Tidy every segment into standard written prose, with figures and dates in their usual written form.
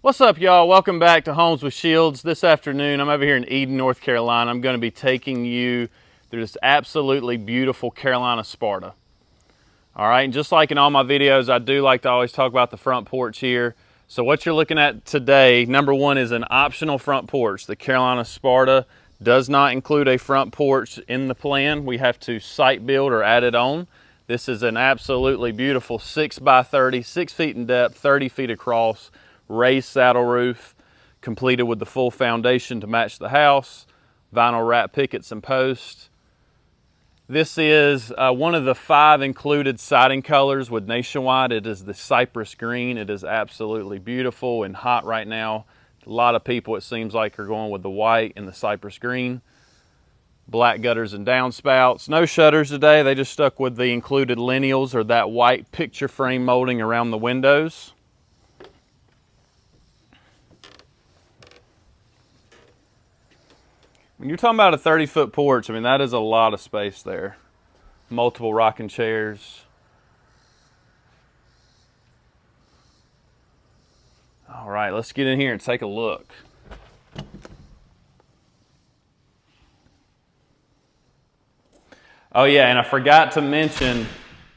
What's up, y'all? Welcome back to Homes with Shields. This afternoon, I'm over here in Eden, North Carolina. I'm going to be taking you through this absolutely beautiful Carolina Sparta. All right, and just like in all my videos, I do like to always talk about the front porch here. So what you're looking at today, number one, is an optional front porch. The Carolina Sparta does not include a front porch in the plan. We have to site build or add it on. This is an absolutely beautiful 6x30, 6 feet in depth, 30 feet across, raised saddle roof, completed with the full foundation to match the house, vinyl wrap pickets and posts. This is one of the 5 included siding colors with Nationwide. It is the cypress green. It is absolutely beautiful and hot right now. A lot of people, it seems like, are going with the white and the cypress green. Black gutters and downspouts. No shutters today. They just stuck with the included lineals or that white picture frame molding around the windows. When you're talking about a 30-foot porch, I mean, that is a lot of space there. Multiple rocking chairs. All right, let's get in here and take a look. Oh yeah, and I forgot to mention,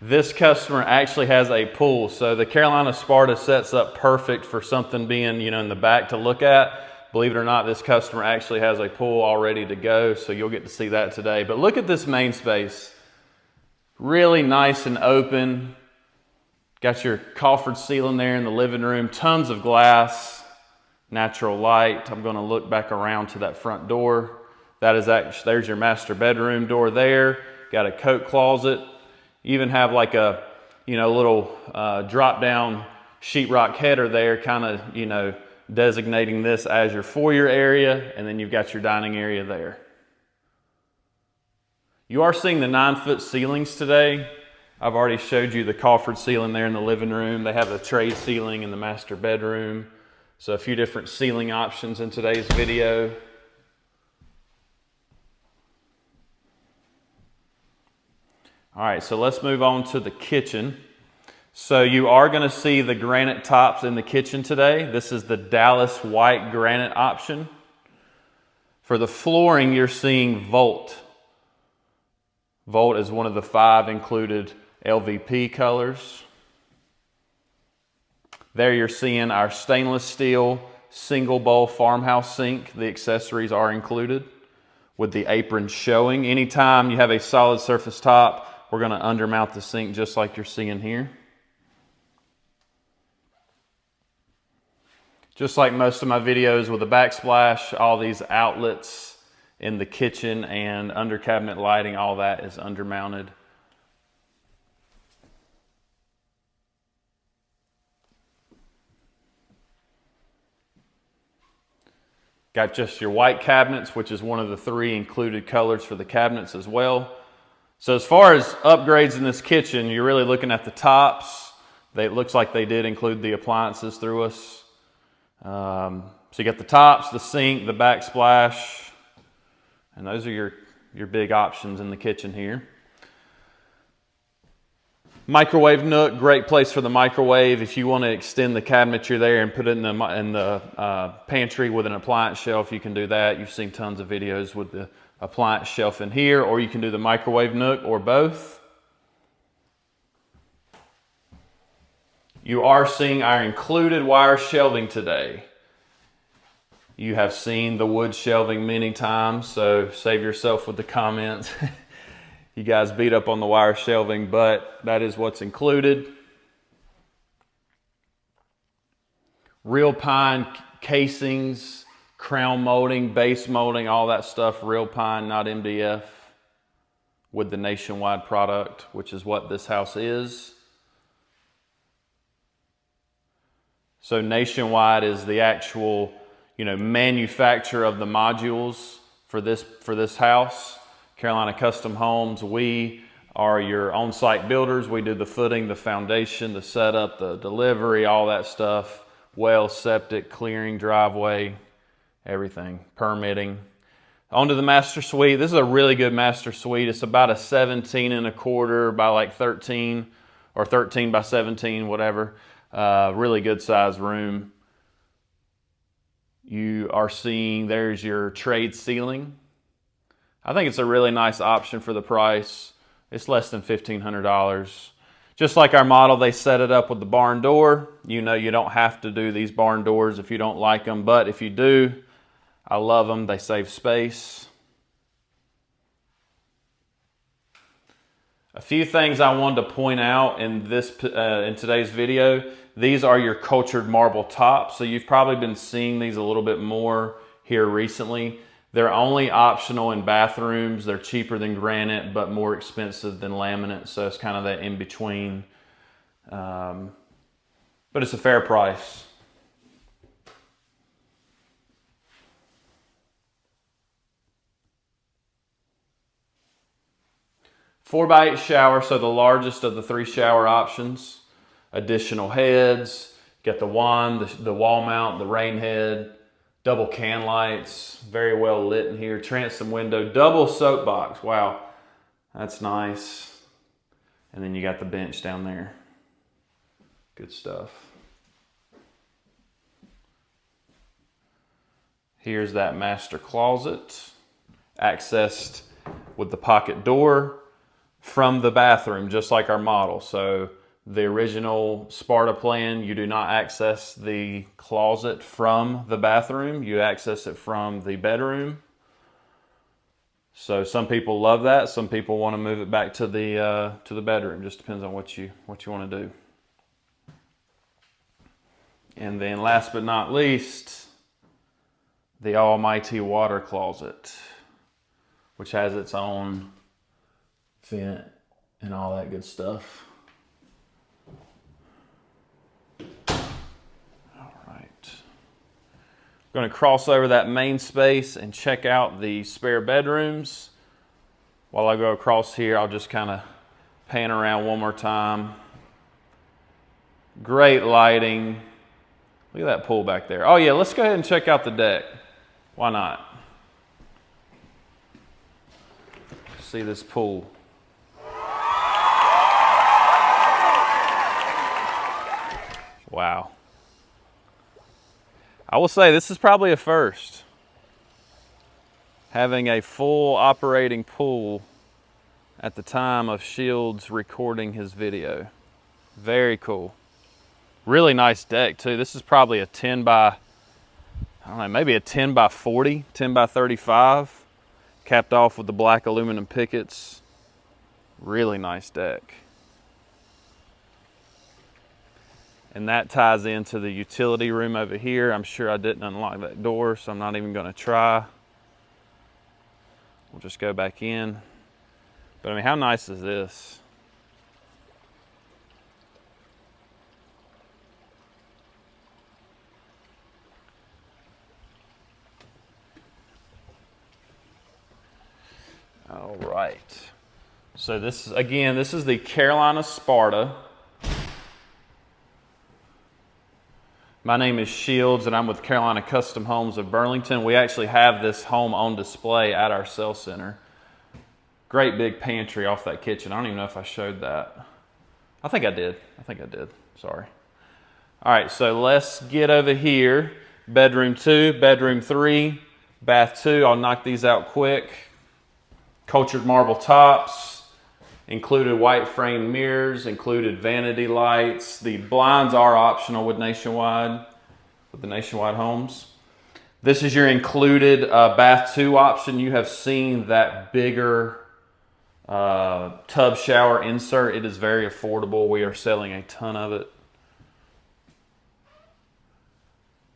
this customer actually has a pool. So the Carolina Sparta sets up perfect for something being, in the back to look at. Believe it or not, this customer actually has a pool all ready to go, so you'll get to see that today. But look at this main space. Really nice and open. Got your coffered ceiling there in the living room. Tons of glass, natural light. I'm going to look back around to that front door. That is actually, there's your master bedroom door there. Got a coat closet. You even have like a, little drop-down sheetrock header there, kind of, designating this as your foyer area, and then you've got your dining area there. You are seeing the 9-foot ceilings today. I've already showed you the coffered ceiling there in the living room. They have the trade ceiling in the master bedroom. So a few different ceiling options in today's video. All right, so let's move on to the kitchen. So you are going to see the granite tops in the kitchen today. This is the Dallas white granite option. For the flooring, you're seeing Volt. Volt is one of the 5 included LVP colors. There you're seeing our stainless steel single bowl farmhouse sink. The accessories are included with the apron showing. Anytime you have a solid surface top, we're going to undermount the sink just like you're seeing here. Just like most of my videos with a backsplash, all these outlets in the kitchen and under cabinet lighting, all that is undermounted. Got just your white cabinets, which is one of the 3 included colors for the cabinets as well. So as far as upgrades in this kitchen, you're really looking at the tops. It looks like they did include the appliances through us. So you got the tops, the sink, the backsplash, and those are your big options in the kitchen here. Microwave nook, great place for the microwave. If you want to extend the cabinetry there and put it in the pantry with an appliance shelf, you can do that. You've seen tons of videos with the appliance shelf in here, or you can do the microwave nook, or both. You are seeing our included wire shelving today. You have seen the wood shelving many times, so save yourself with the comments. You guys beat up on the wire shelving, but that is what's included. Real pine casings, crown molding, base molding, all that stuff, real pine, not MDF, with the Nationwide product, which is what this house is. So Nationwide is the actual, manufacturer of the modules for this house. Carolina Custom Homes, we are your on-site builders. We do the footing, the foundation, the setup, the delivery, all that stuff. Well, septic, clearing, driveway, everything, permitting. Onto the master suite. This is a really good master suite. It's about a 17 1/4 by like 13 or 13 by 17, whatever. Really good size room. You are seeing there's your trade ceiling. I think it's a really nice option for the price. It's less than $1,500. Just like our model, they set it up with the barn door. You know you don't have to do these barn doors if you don't like them, but if you do, I love them. They save space. A few things I wanted to point out in today's video. These are your cultured marble tops. So you've probably been seeing these a little bit more here recently. They're only optional in bathrooms. They're cheaper than granite, but more expensive than laminate. So it's kind of that in between. But it's a fair price. Four by 8 shower, so the largest of the 3 shower options. Additional heads, got the wand, the wall mount, the rain head, double can lights, very well lit in here. Transom window, double soapbox. Wow, that's nice. And then you got the bench down there. Good stuff. Here's that master closet, accessed with the pocket door from the bathroom, just like our model. So the original Sparta plan, you do not access the closet from the bathroom. You access it from the bedroom. So some people love that. Some people want to move it back to the bedroom. Just depends on what you want to do. And then last but not least, the almighty water closet, which has its own vent and all that good stuff. All right. I'm going to cross over that main space and check out the spare bedrooms. While I go across here, I'll just kind of pan around one more time. Great lighting. Look at that pool back there. Oh yeah, let's go ahead and check out the deck. Why not? See this pool. Wow. I will say this is probably a first. Having a full operating pool at the time of Shields recording his video. Very cool. Really nice deck too. This is probably a 10 by, I don't know, maybe a 10 by 40, 10 by 35. Capped off with the black aluminum pickets. Really nice deck. And that ties into the utility room over here. I'm sure I didn't unlock that door, so I'm not even going to try. We'll just go back in. But I mean, how nice is this? All right. So this is the Carolina Sparta. My name is Shields and I'm with Carolina Custom Homes of Burlington. We actually have this home on display at our sales center. Great big pantry off that kitchen. I don't even know if I showed that. I think I did. Sorry. All right, so let's get over here. Bedroom 2, bedroom 3, bath 2. I'll knock these out quick. Cultured marble tops. Included white frame mirrors, included vanity lights. The blinds are optional with the Nationwide homes. This is your included bath 2 option. You have seen that bigger tub shower insert. It is very affordable. We are selling a ton of it.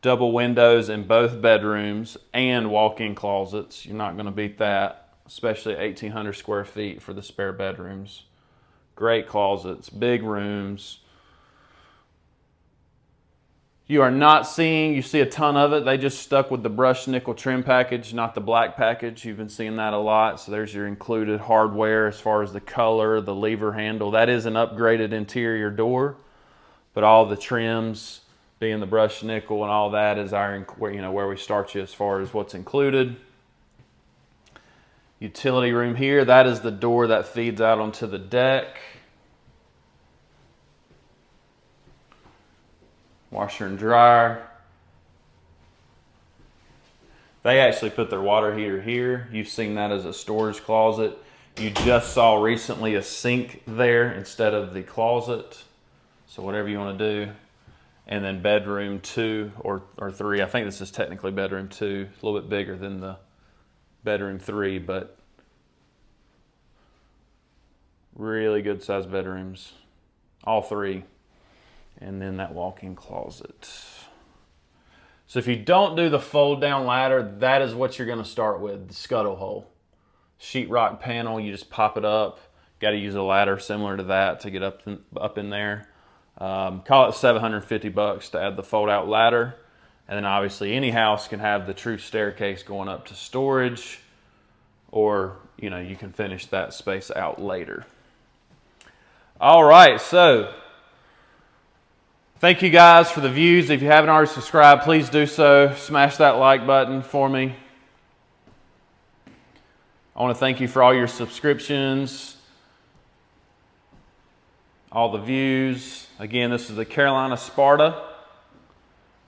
Double windows in both bedrooms and walk-in closets. You're not going to beat that. Especially 1,800 square feet for the spare bedrooms. Great closets, big rooms. You are not seeing, you see a ton of it. They just stuck with the brushed nickel trim package, not the black package. You've been seeing that a lot. So there's your included hardware as far as the color, the lever handle. That is an upgraded interior door, but all the trims being the brushed nickel and all that is our, where we start you as far as what's included. Utility room here, that is the door that feeds out onto the deck. Washer and dryer. They actually put their water heater here. You've seen that as a storage closet. You just saw recently a sink there instead of the closet. So whatever you want to do. And then bedroom 2 or 3. I think this is technically bedroom 2. It's a little bit bigger than the bedroom 3, but really good sized bedrooms. All 3. And then that walk-in closet. So if you don't do the fold down ladder, that is what you're going to start with, the scuttle hole. Sheetrock panel, you just pop it up. Got to use a ladder similar to that to get up in there. Call it $750 to add the fold out ladder. And then obviously any house can have the true staircase going up to storage, or you can finish that space out later. All right, so thank you guys for the views. If you haven't already subscribed, please do so. Smash that like button for me. I want to thank you for all your subscriptions, all the views. Again, this is the Carolina Sparta.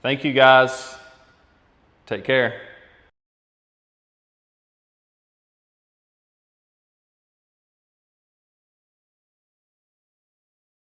Thank you guys. Take care.